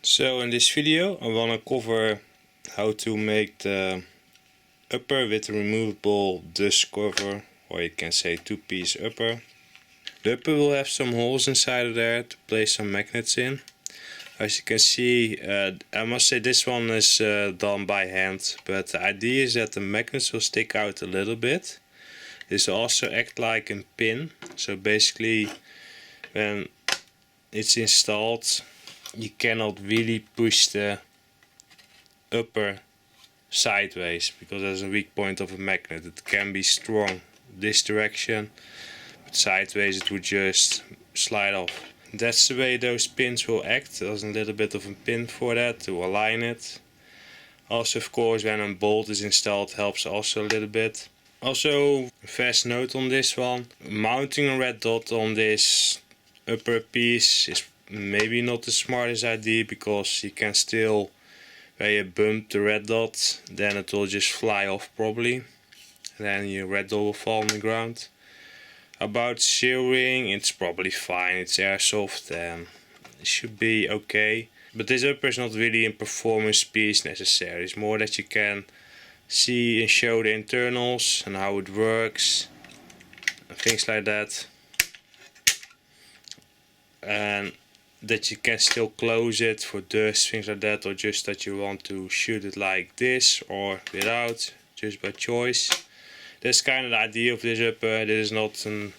So in this video I want to cover how to make the upper with a removable dust cover, or you can say two-piece upper. The upper will have some holes inside of there to place some magnets in. As you can see, I must say this one is done by hand, but the idea is that the magnets will stick out a little bit. This will also act like a pin, so basically when it's installed you cannot really push the upper sideways because there's a weak point of a magnet. It can be strong this direction, but sideways it would just slide off. That's the way those pins will act. There's a little bit of a pin for that to align it. Also, of course, when a bolt is installed helps also a little bit. Also, a fast note on this one: mounting a red dot on this upper piece is maybe not the smartest idea, because you can still, when you bump the red dot, then it will just fly off probably, and then your red dot will fall on the ground. About zeroing, it's probably fine, it's airsoft and it should be okay. But this upper is not really a performance piece necessary, it's more that you can see and show the internals and how it works and things like that, and that you can still close it for dust, things like that, or just that you want to shoot it like this or without, just by choice. That's kind of the idea of this upper. This is not an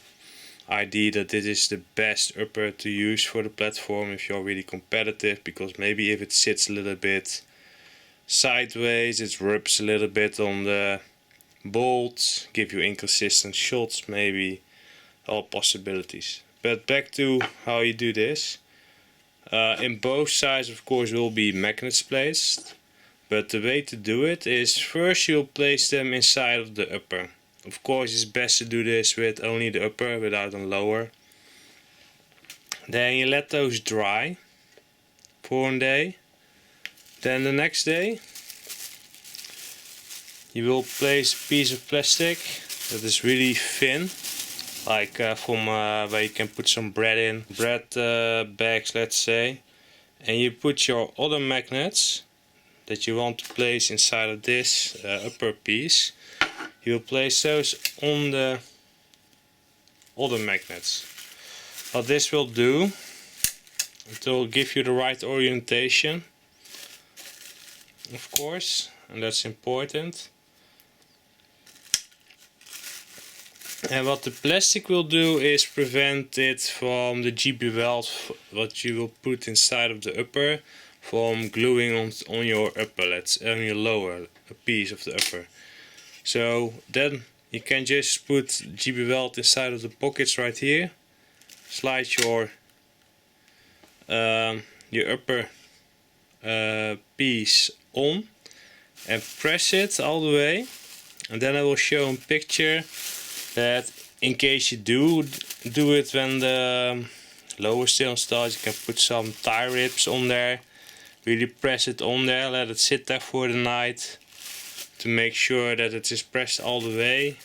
idea that this is the best upper to use for the platform if you're really competitive, because maybe if it sits a little bit sideways, it rubs a little bit on the bolts, give you inconsistent shots, maybe, all possibilities. But back to how you do this. In both sides, of course, will be magnets placed, but the way to do it is first you'll place them inside of the upper. Of course, it's best to do this with only the upper without a lower. Then you let those dry for a day. Then the next day you will place a piece of plastic that is really thin, like from where you can put some bread in, bread bags, let's say, and you put your other magnets that you want to place inside of this upper piece. You will place those on the other magnets. What this will do, it will give you the right orientation, of course, and that's important. And what the plastic will do is prevent it from the GB weld, what you will put inside of the upper, from gluing on your upper, on your lower piece of the upper. So then you can just put GB weld inside of the pockets right here, slide your upper piece on and press it all the way, and then I will show a picture that in case you do it when the lower still installed, you can put some tie rips on there, really press it on there, let it sit there for the night to make sure that it is pressed all the way.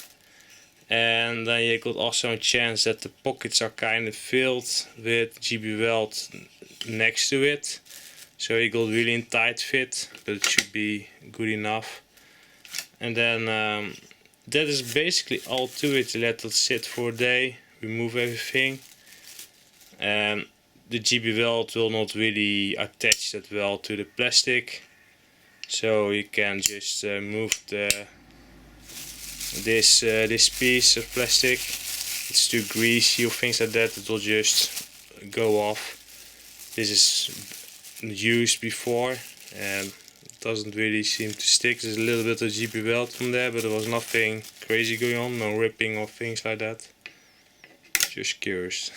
And then you got also a chance that the pockets are kind of filled with GB weld next to it, so you got really in tight fit, but it should be good enough. And then that is basically all to it. You let it sit for a day, remove everything, and the GB weld will not really attach that well to the plastic, so you can just move this piece of plastic. It's too greasy or things like that, it will just go off. This is used before and it doesn't really seem to stick. There's a little bit of GB weld from there, but there was nothing crazy going on, no ripping or things like that. Just curious.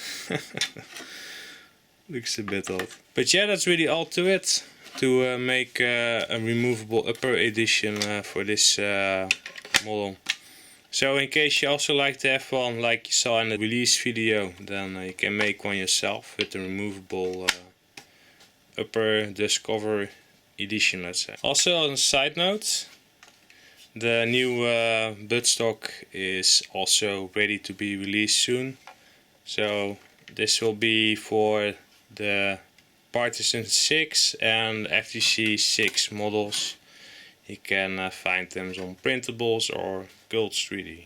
Looks a bit odd. But yeah, that's really all to it, to make a removable upper edition for this model. So in case you also like to have one like you saw in the release video, then you can make one yourself with the removable upper dust cover edition, let's say. Also, on a side note, the new buttstock is also ready to be released soon. So this will be for the Partisan-6 and FGC6 models. You can find them on printables or Gold 3D.